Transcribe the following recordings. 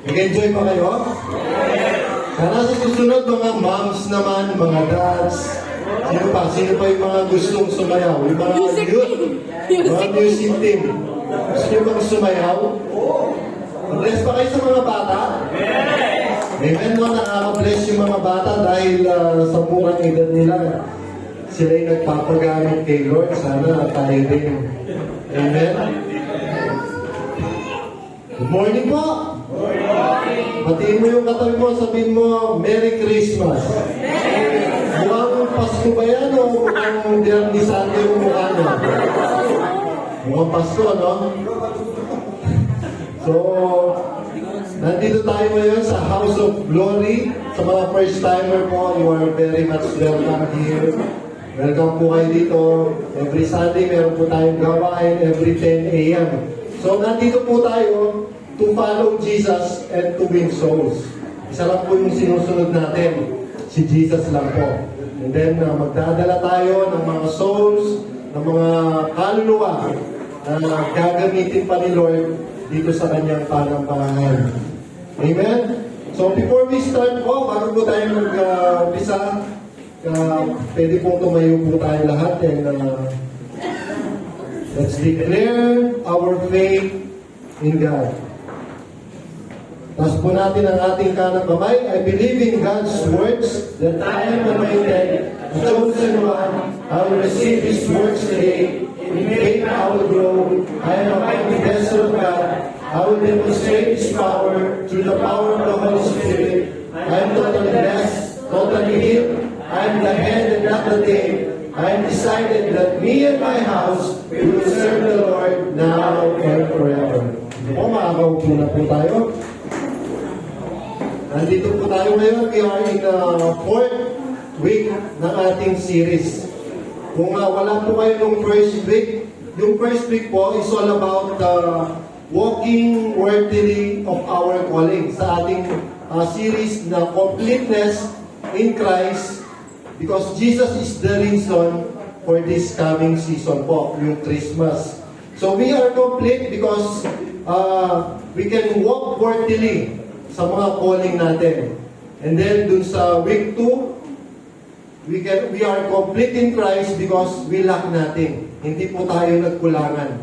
Nag-enjoy pa kayo? Sana sa susunod, mga moms naman, mga dads, sino pa yung mga gustong sumayaw? Yung mga youth, mga music team. Gusto nyo bang sumayaw? Bless pa kayo sa mga bata? Amen mo, nakaka-bless yung mga bata dahil sa murang edad nila, sila yung nagpapagamit kay Lord. Sana tayo din. Amen? Good morning po! Batiin mo yung katabi mo, sabihin mo, Merry Christmas! Mukhang Pasko ba yan o mukhang Biyernes Santo yung mukha niya? Mukhang Pasko, no? So, nandito tayo ngayon sa House of Glory. Sa mga first-timer po, you are very much welcome here. Welcome po kayo dito. Every Sunday, meron po tayong gawain every 10 a.m. So, nandito po tayo to follow Jesus and to win souls. Isa lang po yung sinusunod natin. Si Jesus lang po. And then, magdadala tayo ng mga souls, ng mga kaluluwa na gagamitin pa ni Lord dito sa kanyang panambahan. Amen? So, before we start po, bago po tayo mag-umpisa, pwede po tumayo po tayo lahat and let's declare our faith in God. Taas po natin ang ating kanang kamay. I believe in God's words that I am anointed, the chosen one. I will receive His words today. In faith I will grow. I am a mighty vessel of God. I will demonstrate His power through the power of the Holy Spirit. I am totally blessed, totally healed. I am the head and not the tail. I am decided that me and my house will serve the Lord now and forever. O, makakaupo na po tayo. Nandito po tayo ngayon. We are in the 4th week ng ating series. Kung wala po kayo nung first week, yung first week po is all about walking worthily of our calling. Sa ating series na completeness in Christ, because Jesus is the reason for this coming season po, yung Christmas. So we are complete because we can walk worthily sa mga calling natin. And then dun sa week 2, we are complete in Christ because we lack nothing. Hindi po tayo nagkulangan.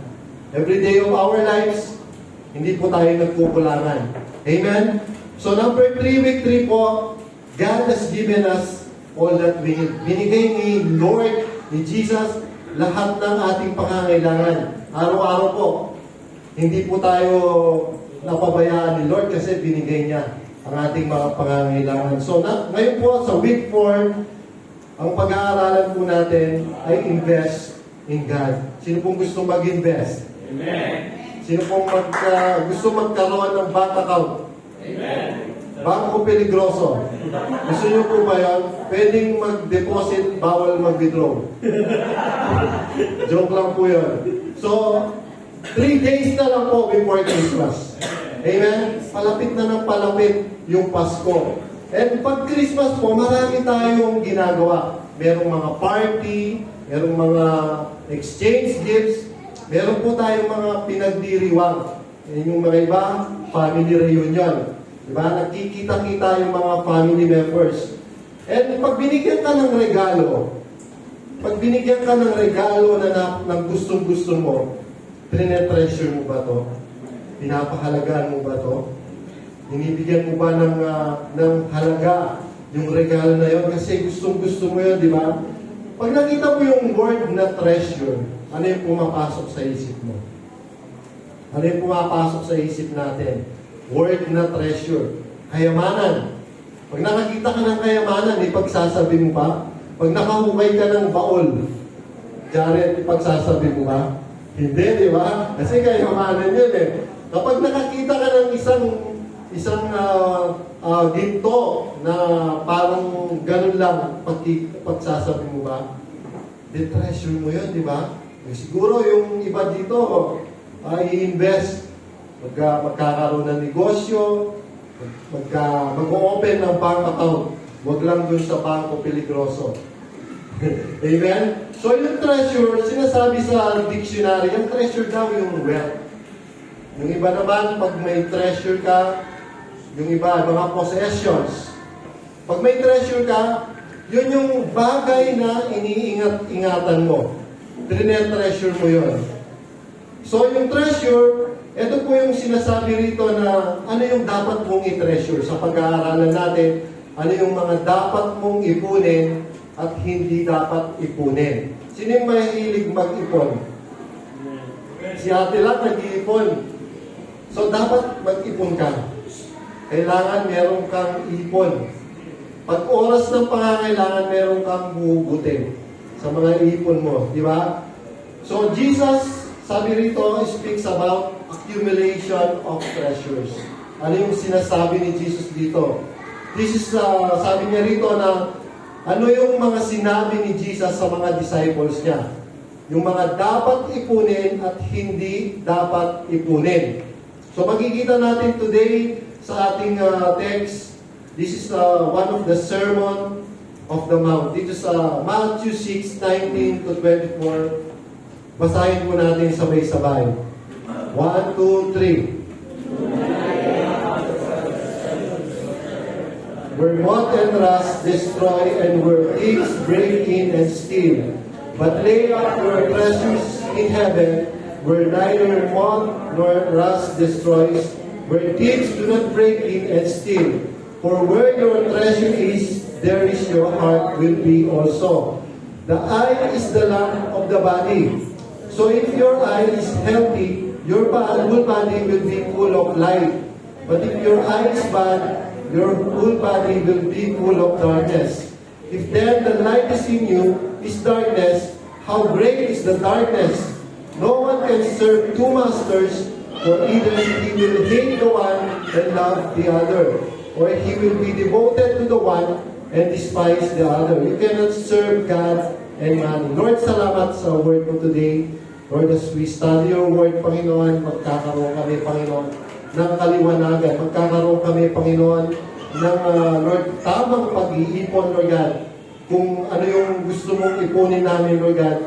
Every day of our lives, hindi po tayo nagkukulangan. Amen? So number 3, week 3 po, God has given us all that we need. Binigay ni Lord, ni Jesus, lahat ng ating pangangailangan. Araw-araw po, hindi po tayo napabayaan ni Lord kasi binigay niya ang ating mga pangangailangan. So, ngayon po sa week 4, ang pag-aaralan po natin ay invest in God. Sino pong gusto mag-invest? Amen. Sino pong gusto magkaroon ng bank account? Amen. Bangko Peligroso. Gusto niyo po ba yan? Pwedeng mag-deposit, bawal mag-withdraw. Joke lang po yun. So, 3 days na lang po before Christmas. Amen? Palapit na ng palapit yung Pasko. And pag Christmas po, marami tayong ginagawa. Merong mga party, merong mga exchange gifts, meron po tayong mga pinagdiriwang. Yung mga iba, family reunion. Diba? Nagkikita-kita yung mga family members. And pag binigyan ka ng regalo na gustong-gusto mo, treasure mo ba to? Pinapahalagaan mo ba to? Hinibigyan mo ba ng halaga yung regalo na yon? Kasi gustong-gusto mo yun, di ba? Pag nakita mo yung word na treasure, ano yung pumapasok sa isip mo? Ano yung pumapasok sa isip natin? Word na treasure. Kayamanan. Pag nakakita ka ng kayamanan, ipagsasabi mo ba? Pag nakahukay ka ng baol, Jared, ipagsasabi mo ba? Hindi, di ba? Kasi kayamanan yun eh. Kapag nakakita ka ng isang ginto na parang ganun lang, pagsasabi mo ba? Treasure mo yun, di ba? Siguro yung iba dito, i-invest, magkakaroon ng negosyo, mag-open ng bank account. Huwag lang dun sa Bangko Peligroso. Amen? So yung treasure, sinasabi sa dictionary, yung treasure daw yung wealth. Yung iba naman, pag may treasure ka, Yung iba, mga possessions. Pag may treasure ka, yun yung bagay na iniingat-ingatan mo. Treasure mo yun. So yung treasure, ito po yung sinasabi rito na ano yung dapat mong i-treasure sa pag-aaralan natin, ano yung mga dapat mong ipunin at hindi dapat ipunin. Sino yung mahilig mag-ipon? Si ate lang nag-iipon. So dapat mag-ipon ka. Kailangan meron kang ipon. Pag oras ng pangangailangan, meron kang huhugutin sa mga ipon mo. Di ba? So Jesus, sabi rito, speaks about accumulation of treasures. Ano yung sinasabi ni Jesus dito? This is, sabi niya rito na ano yung mga sinabi ni Jesus sa mga disciples niya. Yung mga dapat ipunin at hindi dapat ipunin. So makikita natin today sa ating text, this is one of the Sermon of the Mount. Dito sa Matthew 6:19 to 24. Basahin po natin sabay-sabay. 1, 2, 3. Where moth and rust destroy, and where thieves break in and steal. But lay up your treasures in heaven, where neither moth nor rust destroys, where thieves do not break in and steal. For where your treasure is, there is your heart will be also. The eye is the lamp of the body. So if your eye is healthy, your whole body will be full of light. But if your eye is bad, your whole body will be full of darkness. If then the light is in you is darkness, how great is the darkness? No one can serve two masters, for either he will hate the one and love the other, or he will be devoted to the one and despise the other. You cannot serve God and money. Lord, salamat sa word mo today. Lord, as we study your word, Panginoon, magkakaroon kami, Panginoon, ng kaliwanagan. Magkakaroon kami, Panginoon, ng, Lord, tamang pag-iipon, Lord God, kung ano yung gusto mong ipunin namin, Lord God,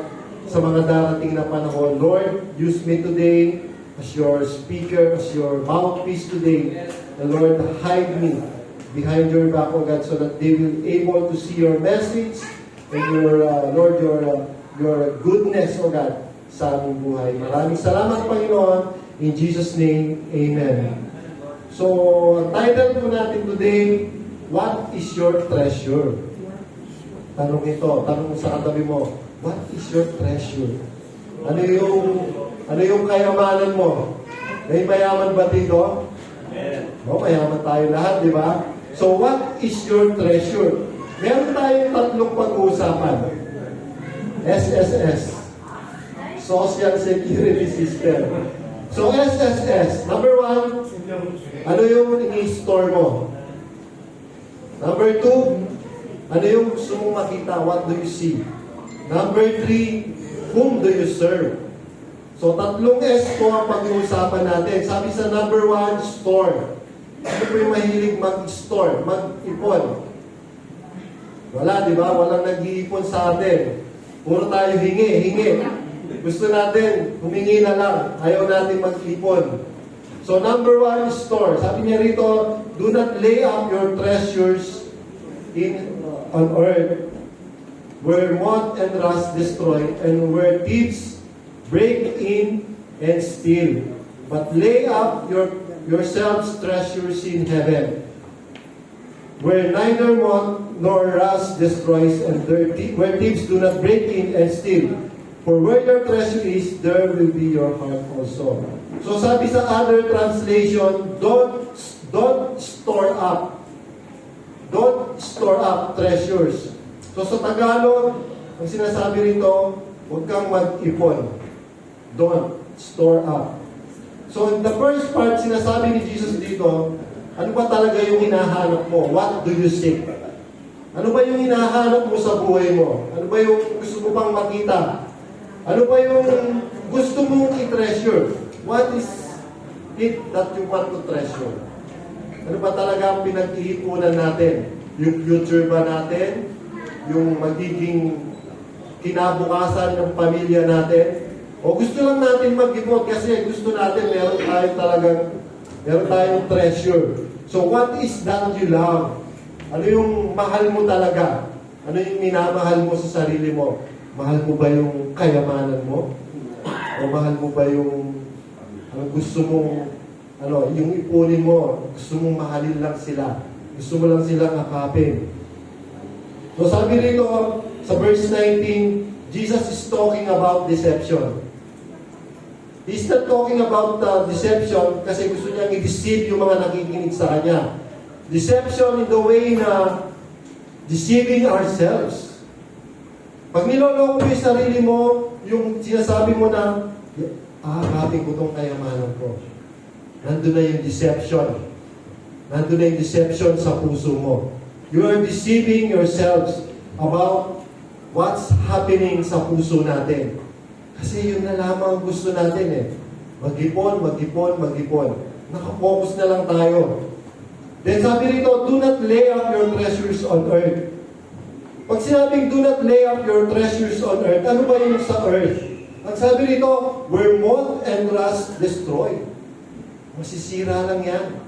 sa mga darating na panahon. Lord, use me today as your speaker, as your mouthpiece today. And Lord, hide me behind your back, O God, so that they will able to see your message and your, Lord, your goodness, O God, sa aming buhay. Maraming salamat, Panginoon. In Jesus' name, Amen. So, title po natin today, What is your treasure? Tanong ito, tanong sa katabi mo, what is your treasure? Ano yung kayamanan mo? May mayaman ba dito? No, mayaman tayo lahat, di ba? So, what is your treasure? Meron tayong tatlong pag-uusapan. SSS. Social Security System. So, SSS. Number 1, ano yung ini-store mo? Number 2, ano yung gusto mong makita? What do you see? Number 3, whom do you serve? So, tatlong S po ang pag-uusapan natin. Sabi sa number 1, store. Ano po yung mahilig mag-store, mag-ipon? Wala, di ba? Walang nag-iipon sa atin. Puro tayo hingi. Gusto natin, humingi na lang. Ayaw natin mag-ipon. So, number 1 is store. Sabi niya rito, do not lay up your treasures on earth, where moth and rust destroy, and where thieves break in and steal. But lay up yourselves treasures in heaven, where neither moth nor rust destroys, and where thieves do not break in and steal. For where your treasure is, there will be your heart also. So sabi sa other translation, don't store up. Don't store up treasures. So sa Tagalog, ang sinasabi rito, huwag kang mag-ipon. Don't store up. So in the first part, sinasabi ni Jesus dito, ano ba talaga yung hinahanap mo? What do you seek? Ano ba yung hinahanap mo sa buhay mo? Ano ba yung gusto mo pang makita? Ano ba yung gusto mong i-treasure? What is it that you want to treasure? Ano ba talaga ang pinag-iipunan natin? Yung future ba natin? Yung magiging kinabukasan ng pamilya natin? O gusto lang natin mag-ipon kasi gusto natin meron tayong treasure. So what is that you love? Ano yung mahal mo talaga? Ano yung minamahal mo sa sarili mo? Mahal mo ba yung kayamanan mo? O mahal mo ba yung gusto mong yung ipunin mo, gusto mong mahalin lang sila. Gusto mo lang silang akapin. So sabi rito sa verse 19, Jesus is talking about deception. He's not talking about deception kasi gusto niyang i-deceive yung mga nakikinig sa kanya. Deception in the way na deceiving ourselves. Pag niloloko mo yung sarili mo, yung sinasabi mo na, aakapin ko tong kayamanan ko. Nandun na yung deception. Nandun na yung deception sa puso mo. You are deceiving yourselves about what's happening sa puso natin. Kasi yun na lamang gusto natin eh. Mag-ipon, mag-ipon, mag-ipon. Nakafocus na lang tayo. Then sabi rito, do not lay up your treasures on earth. Pag sinabing do not lay up your treasures on earth, ano ba yung sa earth? Ang sabi rito, where moth and rust destroy. Masisira lang yan.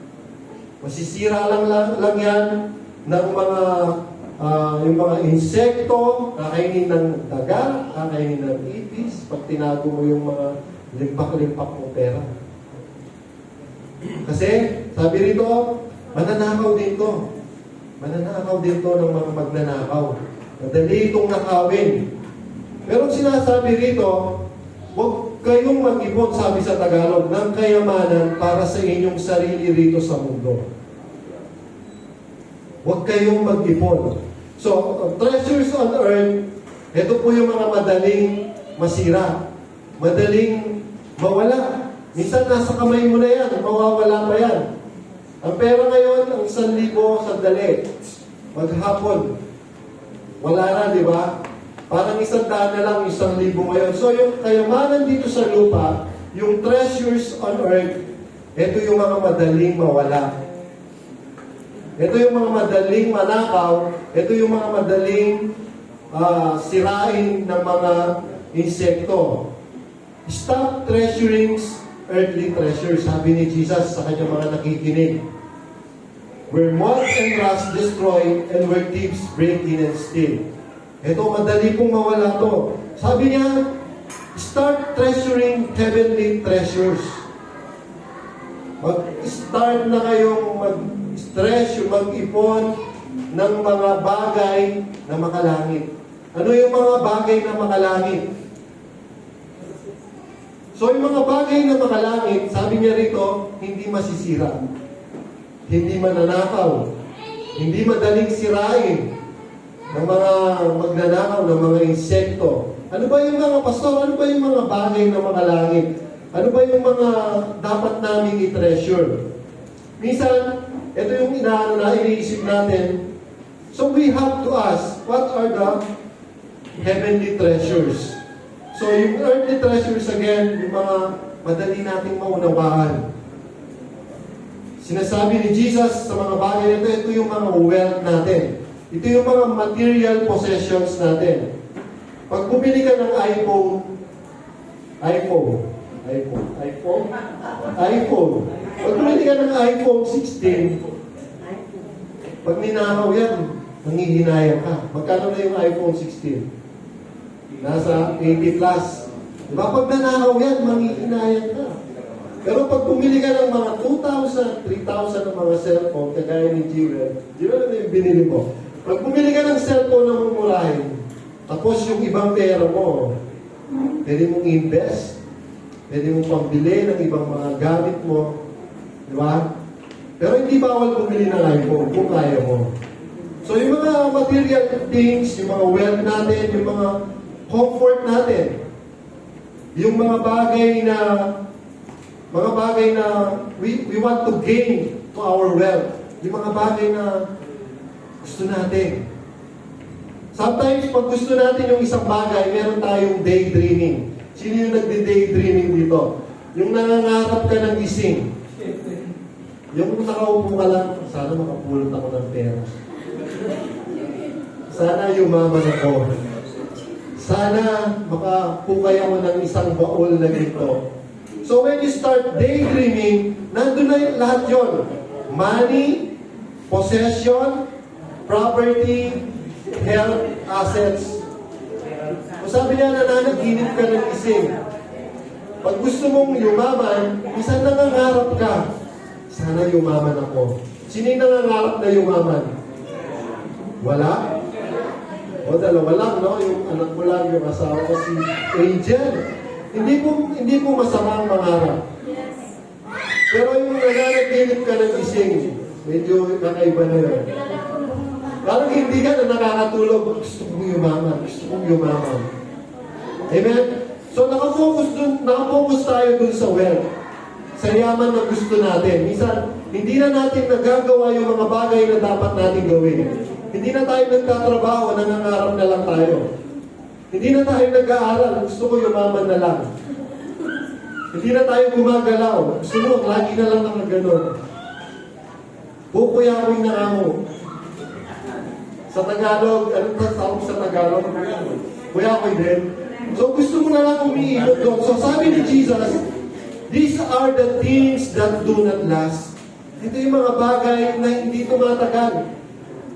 Masisira lang yan ng mga yung mga insekto, kakainin ng daga, kakainin ng ipis, pag tinago mo yung mga limpak-limpak mo pera. Kasi, sabi rito, mananakaw din to. Mananakaw din to ng mga magnanakaw. Madali itong nakawin. Pero sinasabi rito, huwag kayong mag-ipon, sabi sa Tagalog, ng kayamanan para sa inyong sarili rito sa mundo. Huwag kayong mag-ipon. So, treasures on earth, ito po yung mga madaling masira. Madaling mawala. Minsan nasa kamay mo na yan, mawawala pa yan. Ang pera ngayon, ang 1,000, sandali. Maghapon. Wala na, di ba? Parang 100 na lang, 1,000 ngayon. So, yung kayamanan dito sa lupa, yung treasures on earth, ito yung mga madaling mawala. Ito yung mga madaling manakaw, ito yung mga madaling sirain ng mga insekto. Stop treasuring earthly treasures, sabi ni Jesus sa kanyang mga nakikinig. Where moth and rust destroy, and where thieves break in and steal. Ito, madali pong mawala to. Sabi niya, start treasuring heavenly treasures. Mag-start na kayong mag-stress, yung mag-ipon ng mga bagay na makalangit. Ano yung mga bagay na makalangit? So, yung mga bagay na makalangit, sabi niya rito, hindi masisira. Hindi mananakaw. Hindi madaling sirain ng mga magnanakaw, ng mga insekto. Ano ba yung mga pastor? Ano ba yung mga bagay na makalangit? Ano ba yung mga dapat namin i-treasure? Minsan, ito yung iniisip natin. So we have to ask, what are the heavenly treasures? So yung earthly treasures again, yung mga madali nating maunawaan. Sinasabi ni Jesus sa mga bagay nito, ito yung mga wealth natin. Ito yung mga material possessions natin. Pag bumili ka ng iPhone. Pag bumili ka ng iPhone 16, pag ninakaw yan, nangihinayang ka. Magkano na yung iPhone 16? Nasa 80 plus. Diba? Pag nanakaw yan, mangihinayang ka. Pero pag bumili ka ng mga 2,000, 3,000 ng mga cellphone, kagaya ni Jewel, Jewel, ano yung binili mo? Pag bumili ka ng cellphone na mumurahin, tapos yung ibang pera mo, pwede mong invest, pwede mong pambili ng ibang mga gamit mo, di ba? Pero hindi bawal bumili ng iPhone kung kaya mo. So yung mga material things, yung mga wealth natin, yung mga comfort natin, yung mga bagay na we want to gain to our wealth, yung mga bagay na gusto natin. Sometimes, pag gusto natin yung isang bagay, meron tayong daydreaming. Sino yung nagde-daydreaming dito? Yung nangangarap ka ng gising. Yung nakaupo ka lang, sana makapulot ako ng pera. Sana yumaman ako. Sana makapukay ako ng isang baol na ito. So when you start daydreaming, nandun na lahat yun. money, possession, property, health, assets. O sabi niya, nananaginip ka ng gising. Pag gusto mong yumaman, minsan nangangarap ka. Sana yumaman ako. Sino yung nangangarap na yumaman? Wala? O dalawa lang, no? Yung anak ko lang, yung asawa ko si Angel. Hindi po masama ang mangarap. Pero yung nananaginip ka ng gising, medyo kakaiba na yun. Parang hindi ka na nakakatulog. Gusto kong yumaman. Gusto kong yumaman. Amen? So nakafocus tayo dun sa wealth. Sa yaman na gusto natin. Minsan, hindi na natin nagagawa yung mga bagay na dapat natin gawin. Hindi na tayo nagtatrabaho, nangangarap na lang tayo. Hindi na tayo nag-aaral, gusto ko yumaman na lang. Hindi na tayo gumagalaw. Gusto mo, lagi na lang ang gano'n. Bukuyawin na ako. Sa Tagalog, anong tawag sa Tagalog? Kuyakoy din. So gusto mo na lang umiikot doon. So sabi ni Jesus, these are the things that do not last. Ito yung mga bagay na hindi tumatagal.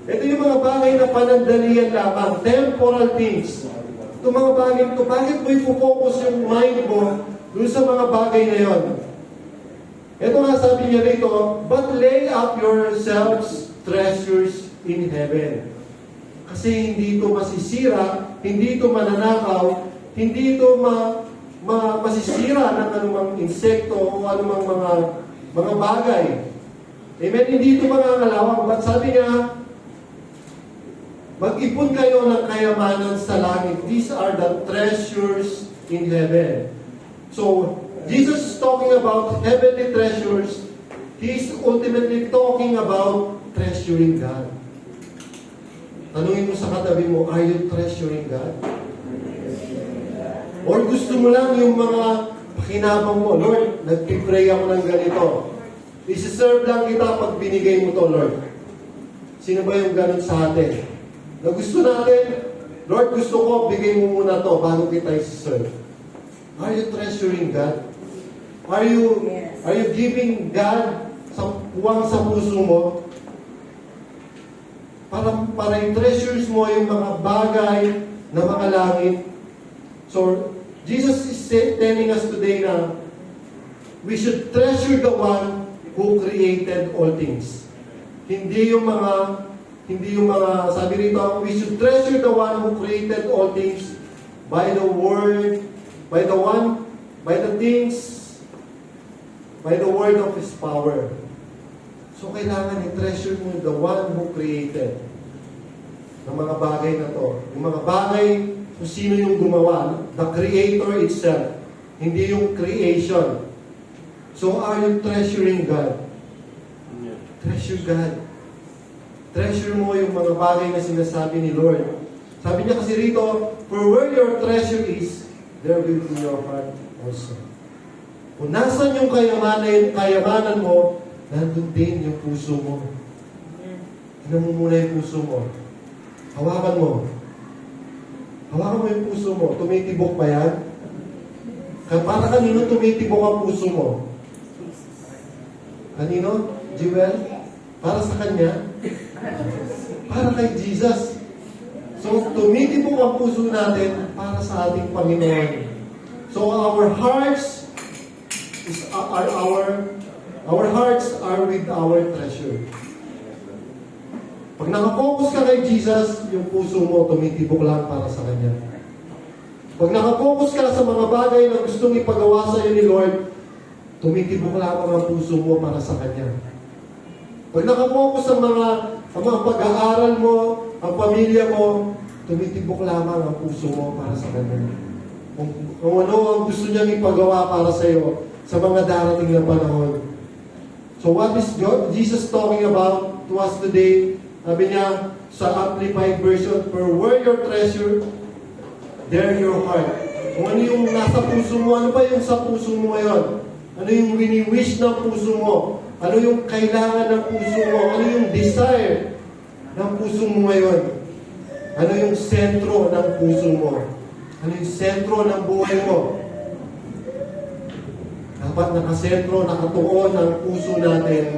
Ito yung mga bagay na panandalian lamang. Temporal things. Ito mga bagay ito, bakit mo ipo-focus yung mind mo dun sa mga bagay na yon? Ito nga sabi niya rito, but lay up yourselves treasures in heaven. Kasi hindi ito masisira, hindi ito mananakaw, hindi ito masisira ng anumang insekto o anumang mga bagay. Amen? Hindi ito mangangalawang. But sabi niya, mag-ipon kayo ng kayamanan sa langit. These are the treasures in heaven. So, Jesus is talking about heavenly treasures. He is ultimately talking about treasuring God. Tanungin mo sa katabi mo, are you treasuring God? Or gusto mo lang yung mga pakinabang mo, Lord, nagpipray ako ng ganito. Isi-serve lang kita pag binigay mo to, Lord. Sino ba yung ganun sa atin? Na gusto natin, Lord, gusto ko, bigay mo muna to bago kita isi-serve. Are you treasuring God? Are you giving God puwang sa puso mo? Para i-treasures mo yung mga bagay na mga langit. So, Jesus is telling us today na we should treasure the one who created all things. Hindi yung mga, sabi rito, we should treasure the one who created all things by the word, by the word of His power. So, kailangan i-treasure mo the one who created ng mga bagay na to. Yung mga bagay kung sino yung gumawa, the Creator itself, hindi yung creation. So, are you treasuring God? Treasure God. Treasure mo yung mga bagay na sinasabi ni Lord. Sabi niya kasi rito, for where your treasure is, there will be your heart also. Kung nasan yung kayamanan mo, nandun din yung puso mo. Tignan mo muna yung puso mo. Hawakan mo. Hawakan mo yung puso mo. Tumitibok ba yan? Para kanino tumitibok ang puso mo? Kanino? Jewel? Para sa kanya? Para kay Jesus. So, tumitibok ang puso natin para sa ating Panginoon. So, our hearts are with our treasure. Pag nakafocus ka kay Jesus, yung puso mo tumitibok lang para sa Kanya. Pag nakafocus ka sa mga bagay na gustong ipagawa sa iyo ni Lord, tumitibok lang ang puso mo para sa Kanya. Pag nakafocus sa mga pag-aaral mo, ang pamilya mo, tumitibok lamang ang puso mo para sa Kanya. Kung ano ang gusto niyang ipagawa para sa iyo sa mga darating na panahon. So what is Jesus talking about to us today? Sabi niya sa Amplified Version, for where your treasure, there your heart. Kung ano yung nasa puso mo, ano ba yung sa puso mo ngayon? Ano yung wini-wish ng puso mo? Ano yung kailangan ng puso mo? Ano yung desire ng puso mo ngayon? Ano yung sentro ng puso mo? Ano yung sentro ng buhay mo? Dapat nakasentro, nakatuon ang puso natin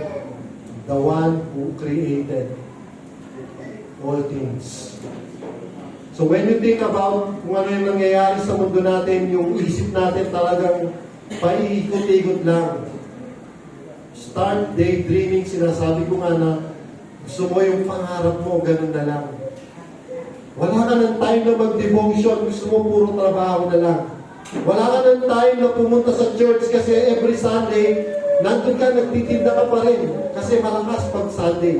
the one who created all things. So when you think about kung ano yung nangyayari sa mundo natin, yung isip natin talagang paiikot-ikot lang. Start daydreaming, sinasabi ko nga na gusto mo yung pangarap mo, ganun na lang. Wala ka ng time na mag-devotion, gusto mo puro trabaho na lang. Wala ka ng time na pumunta sa church kasi every Sunday, nandun ka, nagtitinda ka pa rin kasi malakas pag Sunday.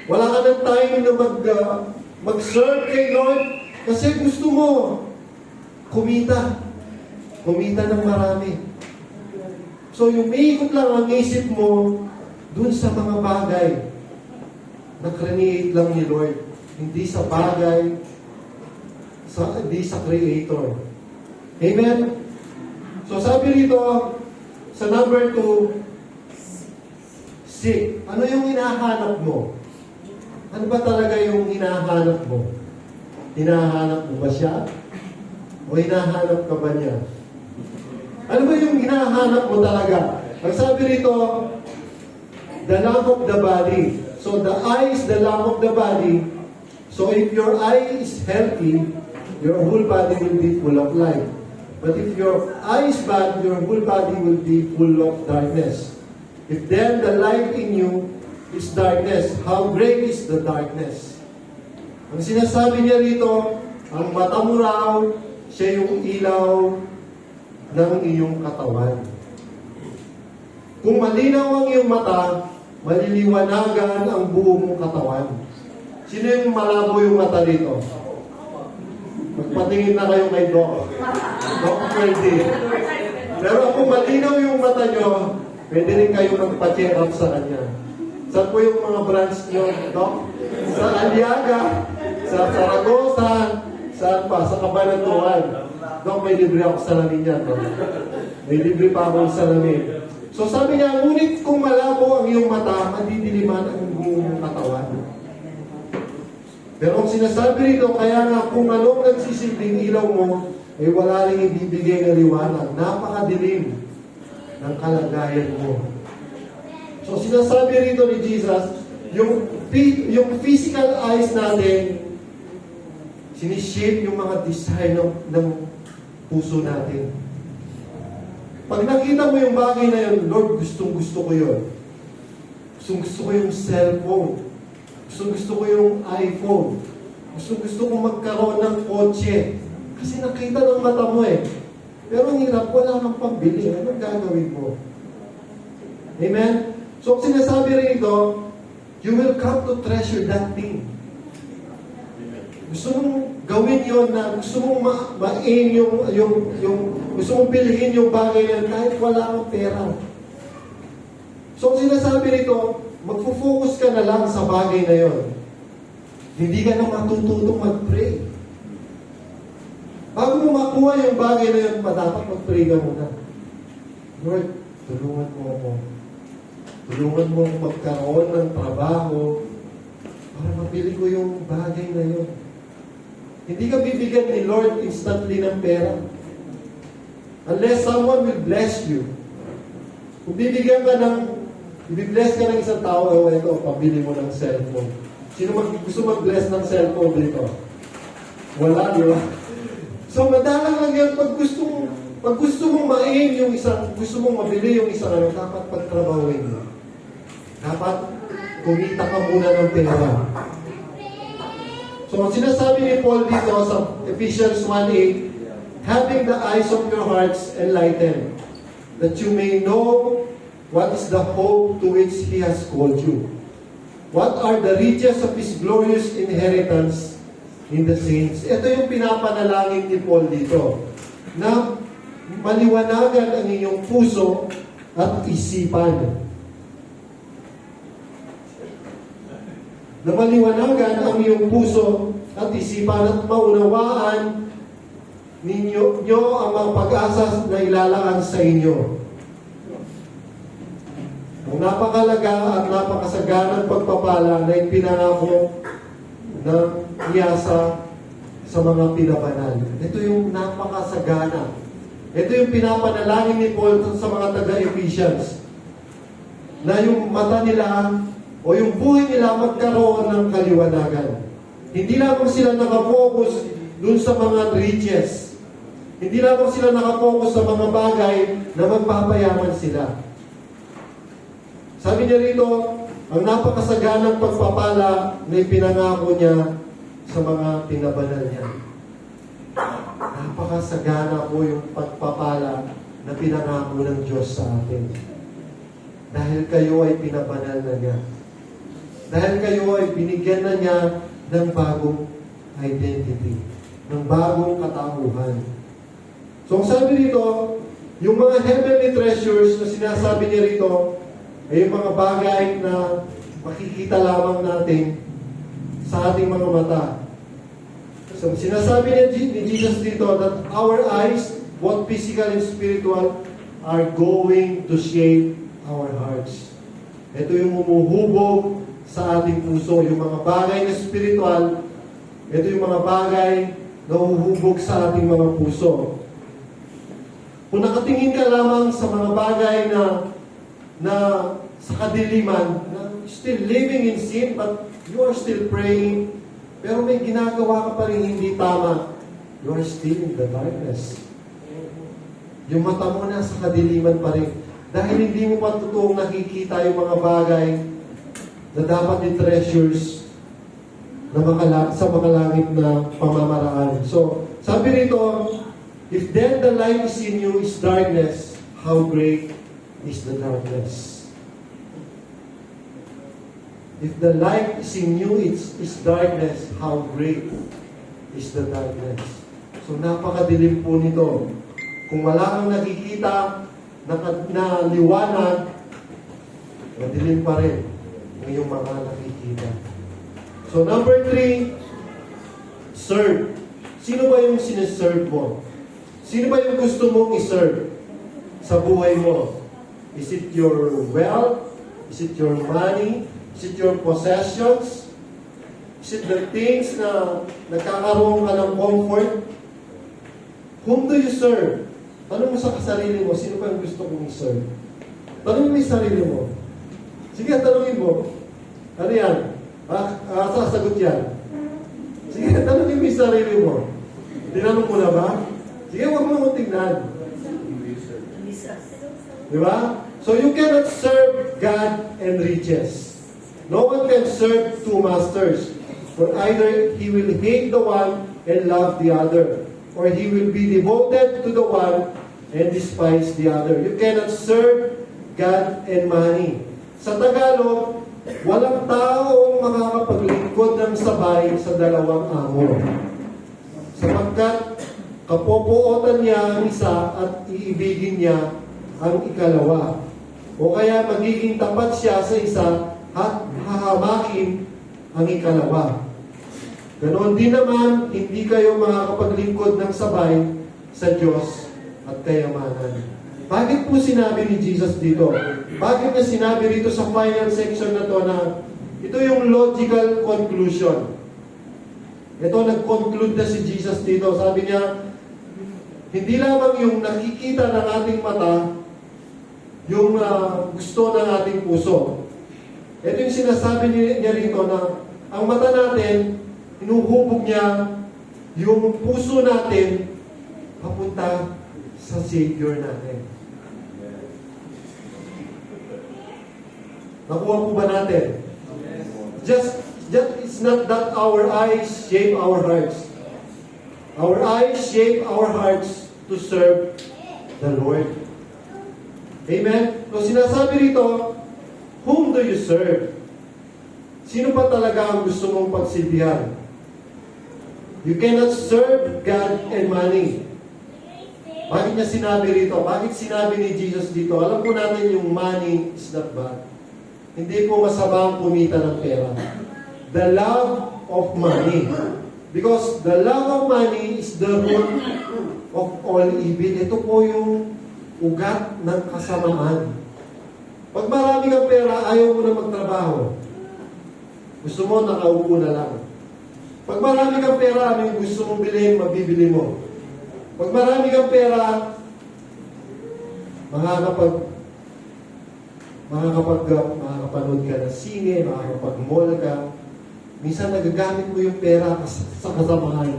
Wala ka ng time na mag-serve kay Lord kasi gusto mo kumita. Kumita ng marami. So, yung umiikot lang ang isip mo dun sa mga bagay na create lang ni Lord. Hindi sa bagay, hindi sa Creator. Amen? So, sabi rito, sa number 2, seek. Ano yung hinahanap mo? Ano ba talaga yung hinahanap mo? Hinahanap mo ba siya? O hinahanap ka ba niya? Ano ba yung hinahanap mo talaga? Ang sabi rito, the lamp of the body. So the eye is the lamp of the body. So if your eye is healthy, your whole body will be full of light. But if your eye is bad, your whole body will be full of darkness. If then the light in you is darkness, how great is the darkness? Ang sinasabi niya rito, ang mata mo raw, siya yung ilaw ng iyong katawan. Kung malinaw ang iyong mata, maliliwanagan ang buo mong katawan. Sino yung malabo yung mata dito? Magpatingin na kayo kay Doc. Doc Freddy. Pero kung malinaw yung mata nyo, pwede rin kayo magpa-check up sa kanya. Saan po yung mga branch nyo, Doc? Sa Aliaga, sa Saragosa, saan pa? Sa Cabanatuan. Doc, may libre ako salamin yan. Doc. May libre pa akong salamin. So sabi niya, ngunit kung malabo ang iyong mata, madidiliman ang buong katawan. Pero ang sinasabi rito, kaya nga kung anong nagsisilbing ilaw mo, ay wala rin ibibigay na liwanag. Napakadilim ng kalagayan mo. So sinasabi rito ni Jesus, yung physical eyes natin, sinishape yung mga design ng puso natin. Pag nakita mo yung bagay na yun, Lord, gustong-gusto ko yun. Gustong-gusto ko yung cellphone. Gustong-gusto ko yung iPhone. Gustong-gusto ko magkaroon ng kotse. Kasi nakita ng mata mo eh. Pero ang hirap, wala kang pambili. Anong gagawin mo? Amen? So, sinasabi rin ito, you will come to treasure that thing. Gusto mong gawin yon na gusto mong ma-aim yung gusto mong bilhin yung bagay na kahit wala kang pera. So, sinasabi rito, magfo-focus ka na lang sa bagay na yon. Hindi ka na matututong mag-pray. Bago mo makuha yung bagay na yun, dapat mag-pray ka muna. Lord, tulungan mo ako. Tulungan mo magkaroon ng trabaho para mapili ko yung bagay na yun. Hindi ka bibigyan ni Lord instantly ng pera. Unless someone will bless you. Kung bibigyan ka i-bless ka ng isang tao, ito, pabili mo ng cellphone. Sino gusto mag-bless ng cellphone dito? Wala, di ba? So, madalang lang yan, pag gusto mong ma-aim yung isang, gusto mong mabili yung isang dapat pagtrabahuin mo. Dapat kumita ka muna ng pera. So, ang sinasabi ni Paul dito sa Ephesians 1:8, having the eyes of your hearts enlightened, that you may know what is the hope to which He has called you. What are the riches of His glorious inheritance in the saints? Ito yung pinapanalangin ni Paul dito, na maliwanagan ang inyong puso at isipan. Na maliwanagan ang iyong puso at isipan at maunawaan ninyo ang mga pag-asa na ilalaan sa inyo. Ang napakalaga at napakasaganang pagpapala na ipinangako ng iyasa sa mga pinabanal. Ito yung napakasagana. Ito yung pinapanalangin ni Paul sa mga taga-Ephesians. na yung mata nila o yung buhay nila magkaroon ng kaliwanagan. Hindi lamang sila nakafocus dun sa mga riches. Hindi lamang sila nakafocus sa mga bagay na magpapayaman sila. Sabi niya rito, ang napakasaganang pagpapala na ipinangako niya sa mga pinabanal niya. Napakasagana po yung pagpapala na pinangako ng Diyos sa atin. Dahil kayo ay pinabanal na niya. Dahil kayo ay binigyan na niya ng bagong identity, ng bagong katauhan. So, ang sabi rito, yung mga heavenly treasures na sinasabi niya rito, ay yung mga bagay na makikita lamang natin sa ating mga mata. So, sinasabi niya ni Jesus dito that our eyes, both physical and spiritual, are going to shape our hearts. Ito yung humuhubog sa ating puso. Yung mga bagay na spiritual, ito yung mga bagay na huhubog sa ating mga puso. Kung nakatingin ka lamang sa mga bagay na sa kadiliman, na still living in sin, but you are still praying, pero may ginagawa ka pa rin hindi tama, you are still in the darkness. Yung mata mo na sa kadiliman pa rin. Dahil hindi mo pa totoong nakikita yung mga bagay na dapat i-treasures na sa makalangit na pamamaraan. So, sabi rito, if then the light is in you is darkness, how great is the darkness? If the light is in you is darkness, how great is the darkness? So, napakadilim po nito. Kung wala kang nakikita na liwanag, madilim pa rin ang iyong mga nakikita. So, number 3, serve. Sino ba yung sineserve mo? Sino ba yung gusto mong iserve sa buhay mo? Is it your wealth? Is it your money? Is it your possessions? Is it the things na nagkakaroon ka ng comfort? Whom do you serve? Tanong mo sa sarili mo, sino ba yung gusto kong iserve? Tanongin mo yung sarili mo. Sige, tanongin mo. Ano yan? Sasagot yan. Sige, tanongin mo yung sarili mo. Tinanong mo na ba? Sige, huwag mo tingnan. Di ba? So you cannot serve God and riches. No one can serve two masters. For either he will hate the one and love the other, or he will be devoted to the one and despise the other. You cannot serve God and money. Sa Tagalog, walang taong makakapaglingkod ng sabay sa dalawang amo. Sapagkat kapopuotan niya ang isa at iibigin niya ang ikalawa. O kaya magiging tapat siya sa isa at hahamakin ang ikalawa. Ganoon din naman, hindi kayo makakapaglingkod ng sabay sa Diyos at kayamanan. Bakit po sinabi ni Jesus dito? Bakit niya sinabi dito sa final section na to na ito yung logical conclusion? Ito, nag-conclude na si Jesus dito. Sabi niya, hindi lamang yung nakikita ng ating mata, yung gusto ng ating puso. Ito yung sinasabi niya rito na ang mata natin, hinuhubog niya yung puso natin papunta sa Savior natin. Nakuha po ba natin? Just it's not that our eyes shape our hearts. Our eyes shape our hearts to serve the Lord. Amen? So sinasabi rito, whom do you serve? Sino pa talaga ang gusto mong pagsilbihan? You cannot serve God and money. Bakit niya sinabi rito? Bakit sinabi ni Jesus dito? Alam po natin yung money is not bad. Hindi po masama ang kumita ng pera. The love of money. Because the love of money is the root of all evil. Ito po yung ugat ng kasamaan. Pag marami kang pera, ayaw mo na magtrabaho. Gusto mo, nakaupo na lang. Pag marami kang pera, ano yung gusto mong bilhin, mabibili mo. Pag marami kang pera, makakapanood ka ng sine, makakapag-mall ka, minsan nagagamit mo yung pera sa kasamahan.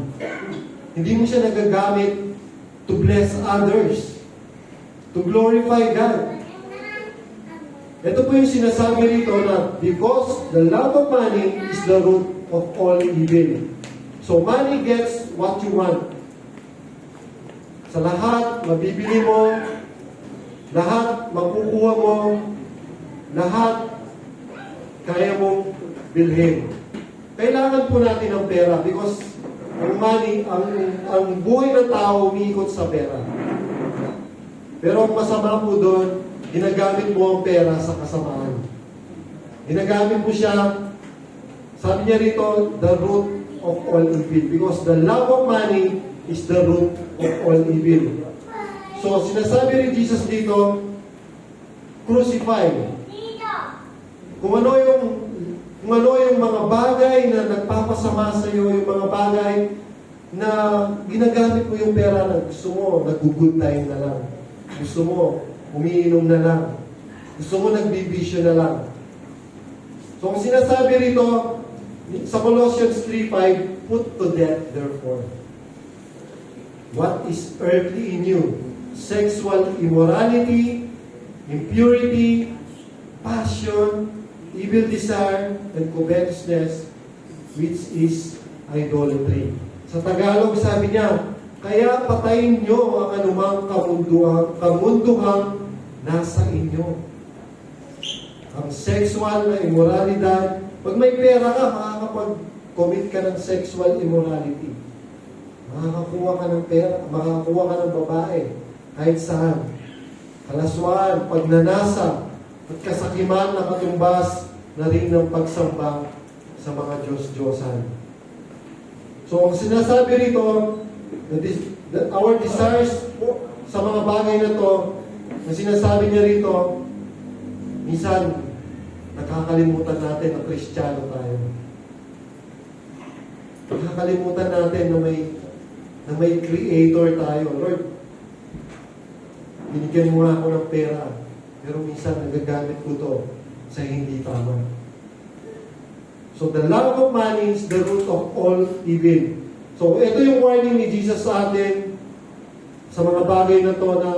Hindi mo siya nagagamit to bless others, to glorify God. Ito po yung sinasabi rito na because the love of money is the root of all evil. So money gets what you want. Sa lahat, mabibili mo, lahat, makukuha mo, lahat, kaya mong bilhin. Kailangan po natin ng pera because ang money, ang buhay ng tao umiikot sa pera. Pero ang masama po doon, ginagamit mo ang pera sa kasamaan. Ginagamit mo siya, sabi niya rito, the root of all evil. Because the love of money is the root of all evil. So, sinasabi rin Jesus dito, crucify. Kung ano yung mga bagay na nagpapasama sa iyo, yung mga bagay na ginagamit mo yung pera na gusto mo, nag-good time na lang. Gusto mo, umiinom na lang. Gusto mo, nagbibisyo na lang. So, ang sinasabi rito, sa Colossians 3:5, put to death, therefore, what is earthly in you, sexual immorality, impurity, passion, evil desire, and covetousness, which is idolatry. Sa Tagalog, sabi niya, kaya patayin nyo ang anumang kamunduhang nasa inyo. Ang sexual na immoralidad, pag may pera ka, makakapag-commit ka ng sexual immorality. Makakakuha ka ng pera, makakakuha ka ng babae, kahit saan. Kalaswaan, pagnanasa, at kasakiman na katumbas na rin ng pagsamba sa mga Diyos-Diyosan. So, ang sinasabi rito, our desires sa mga bagay na to, na sinasabi niya rito, minsan, nakakalimutan natin na Kristiyano tayo. Nakakalimutan natin na may Creator tayo. Lord, binigyan mo ako ng pera, pero minsan nagagamit ko to sa hindi tama. So the love of money is the root of all evil. So ito yung warning ni Jesus sa atin sa mga bagay na to na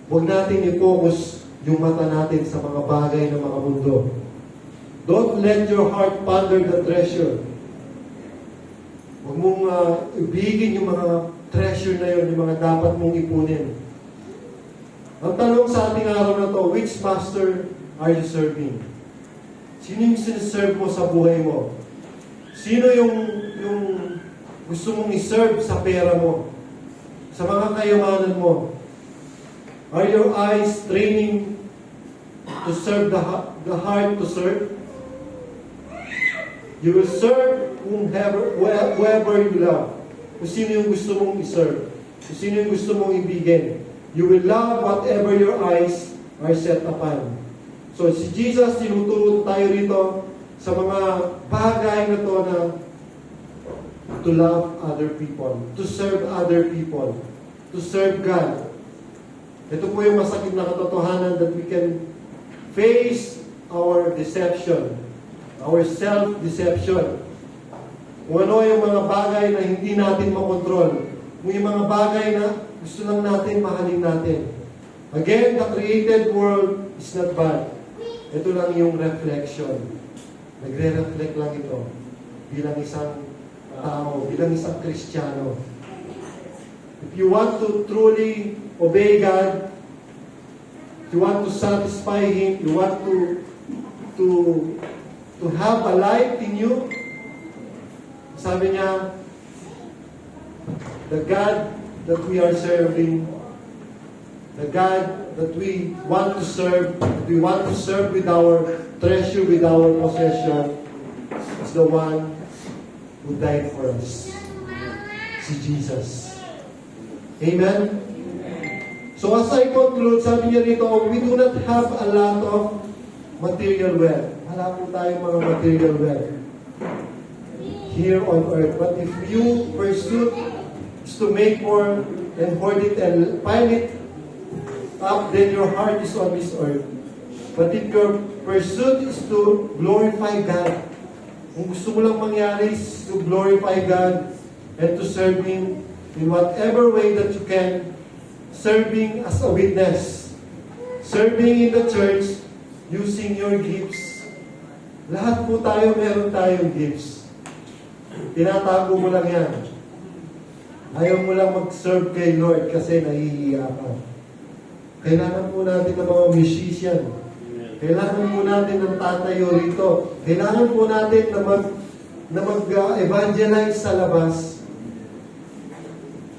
huwag natin i-focus yung mata natin sa mga bagay ng mga mundo. Don't let your heart ponder the treasure. Huwag mong ibigin yung mga treasure na yun, yung mga dapat mong ipunin. Ang tanong sa ating araw na to, which master are you serving? Sino yung siniserve mo sa buhay mo? Sino yung gusto mong iserve sa pera mo? Sa mga kayamanan mo? Are your eyes training to serve the heart to serve? You will serve whoever you love. Kung sino yung gusto mong iserve. Kung sino yung gusto mong ibigin. You will love whatever your eyes are set upon. So si Jesus, tinuturo tayo rito sa mga bagay na to na to love other people, to serve other people, to serve God. Ito po yung masakit na katotohanan that we can face our deception, our self-deception. Kung ano yung mga bagay na hindi natin makontrol, kung yung mga bagay na gusto lang natin, mahalin natin. Again, the created world is not bad. Ito lang yung reflection. Nagre-reflect lang ito bilang isang tao, bilang isang Kristiyano. If you want to truly obey God, if you want to satisfy Him, you want to have a life in you, sabi niya, the God that we are serving, the God that we want to serve with our treasure, with our possession, is the one who died for us. Si Jesus. Amen? So as I conclude, sabi niya rito, we do not have a lot of material wealth. Wala po tayong mga material wealth here on earth. But if you pursue is to make more and hoard it and pile it up, then your heart is on this earth. But if your pursuit is to glorify God, kung gusto mo lang mangyari is to glorify God and to serve Him in whatever way that you can, serving as a witness, serving in the church, using your gifts. Lahat po tayo, meron tayong gifts. Tinatago mo lang yan. Ayaw mo lang mag-serve kay Lord kasi nahihiya ka. Kailangan po natin ng mga musician. Kailangan po natin ng tatayo rito. Kailangan po natin na mag-evangelize sa labas.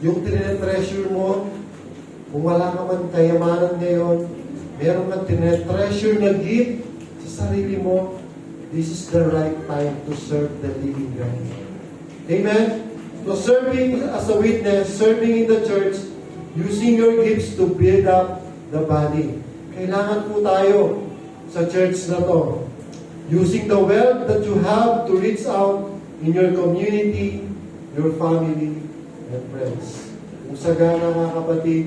Yung tinetreasure mo, kung wala ka man kayamanan ngayon, meron kang tinetreasure na gift sa sarili mo, this is the right time to serve the living God. Amen? So serving as a witness, serving in the church, using your gifts to build up the body. Kailangan po tayo sa church na to. Using the wealth that you have to reach out in your community, your family, and friends. Kung sagana mga kapatid,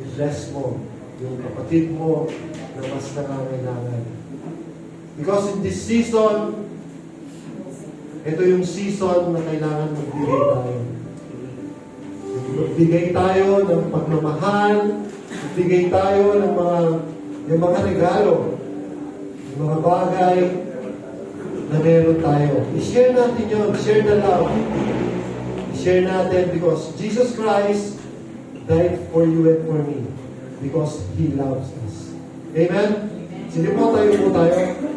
i-bless mo yung kapatid mo na mas nangangailangan. Because in this season, ito yung season na kailangan magbigay tayo. Magbigay tayo ng pagmamahal, magbigay tayo ng mga regalo, yung mga bagay na meron tayo. I-share natin yun, share the love. I-share natin because Jesus Christ died for you and for me because He loves us. Amen? Sige po, tayo po tayo.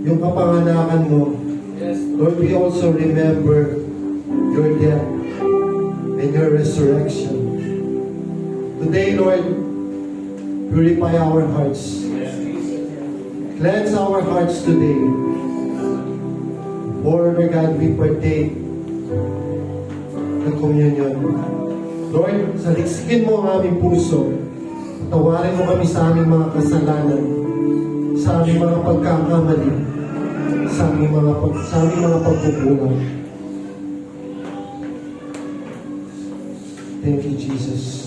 yung kapanganakan mo. Lord, we also remember your death and your resurrection. Today, Lord, purify our hearts. Cleanse our hearts today. For, God, we partake ng communion. Lord, saliksikin mo ang aming puso. Tawarin mo kami sa aming mga kasalanan, sa aming mga pagkakamali, sa aming mga pagkukulang. Thank you, Jesus.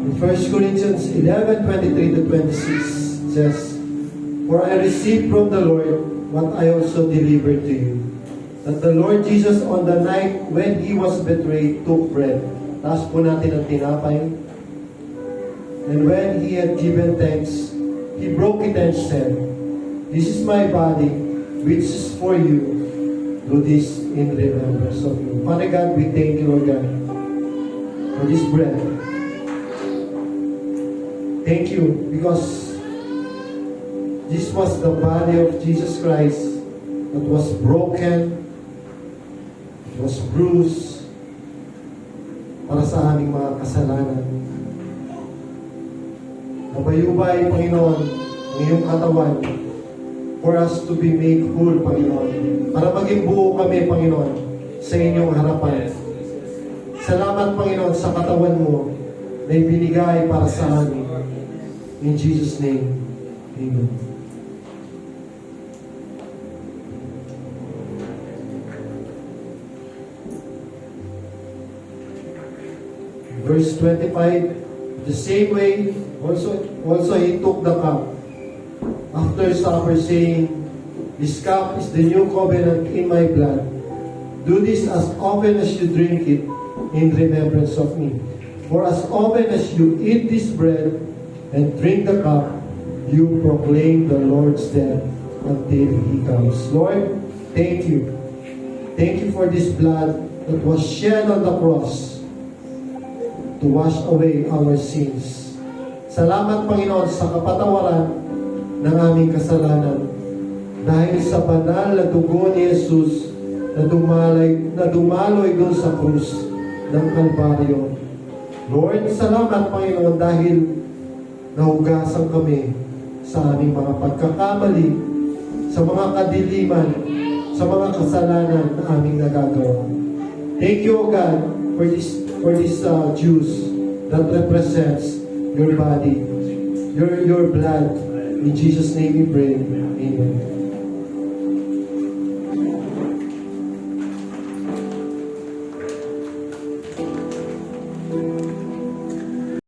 In 1 Corinthians 11:23-26 says, "For I received from the Lord what I also delivered to you, that the Lord Jesus on the night when He was betrayed took bread." Taas po natin ang tinapay. "And when He had given thanks, He broke it and said, 'This is my body, which is for you. Do this in remembrance of me.'" Father God, we thank you, Lord God, for this bread. Thank you because this was the body of Jesus Christ that was broken, was bruised para sa aming mga kasalanan. Nabayubay, Panginoon, ang iyong katawan for us to be made whole, Panginoon. Para maging buo kami, Panginoon, sa inyong harapan. Salamat, Panginoon, sa katawan mo na ibinigay para sa amin. In Jesus' name, Amen. Verse 25, the same way, also He took the cup after supper, saying, "This cup is the new covenant in my blood. Do this as often as you drink it in remembrance of me. For as often as you eat this bread and drink the cup, you proclaim the Lord's death until He comes." Lord, thank you. Thank you for this blood that was shed on the cross to wash away our sins. Salamat, Panginoon, sa kapatawaran ng aming kasalanan dahil sa banal na dugo ni Jesus na dumaloy doon sa krus ng Kalbaryo. Lord, salamat, Panginoon, dahil nahugasan kami sa aming mga pagkakamali, sa mga kadiliman, sa mga kasalanan na aming nagagawa. Thank you, O God, for this juice that represents your body, your blood. In Jesus' name we pray. Amen.